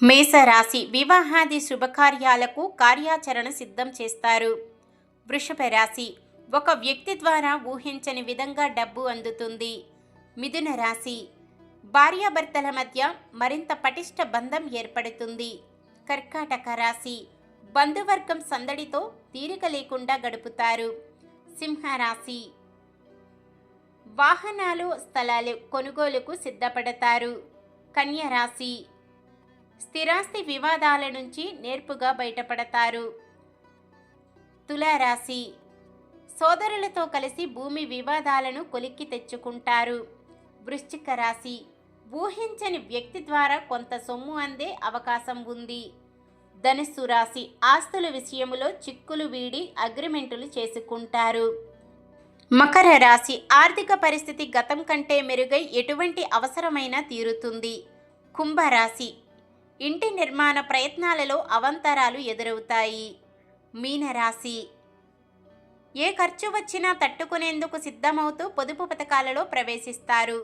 మేషరాశి వివాహాది శుభకార్యాలకు కార్యాచరణ సిద్ధం చేస్తారు. వృషభ రాశి ఒక వ్యక్తి ద్వారా ఊహించని విధంగా డబ్బు అందుతుంది. మిథున రాశి భార్యాభర్తల మధ్య మరింత పటిష్ట బంధం ఏర్పడుతుంది. కర్కాటక రాశి బంధువర్గం సందడితో తీరిక లేకుండా గడుపుతారు. సింహరాశి వాహనాలు స్థలాలు కొనుగోలుకు సిద్ధపడతారు. కన్య రాశి స్థిరాస్తి వివాదాల నుంచి నేర్పుగా బయటపడతారు. తులారాశి సోదరులతో కలిసి భూమి వివాదాలను కొలిక్కి తెచ్చుకుంటారు. వృశ్చిక రాశి ఊహించని వ్యక్తి ద్వారా కొంత సొమ్ము అందే అవకాశం ఉంది. ధనుస్సు రాశి ఆస్తుల విషయంలో చిక్కులు వీడి అగ్రిమెంటులు చేసుకుంటారు. మకర రాశి ఆర్థిక పరిస్థితి గతం కంటే మెరుగై ఎటువంటి అవసరమైనా తీరుతుంది. కుంభరాశి ఇంటి నిర్మాణ ప్రయత్నాలలో అవాంతరాలు ఎదురవుతాయి. మీనరాశి ఏ ఖర్చు వచ్చినా తట్టుకునేందుకు సిద్ధమవుతూ పొదుపు పథకాలలో ప్రవేశిస్తారు.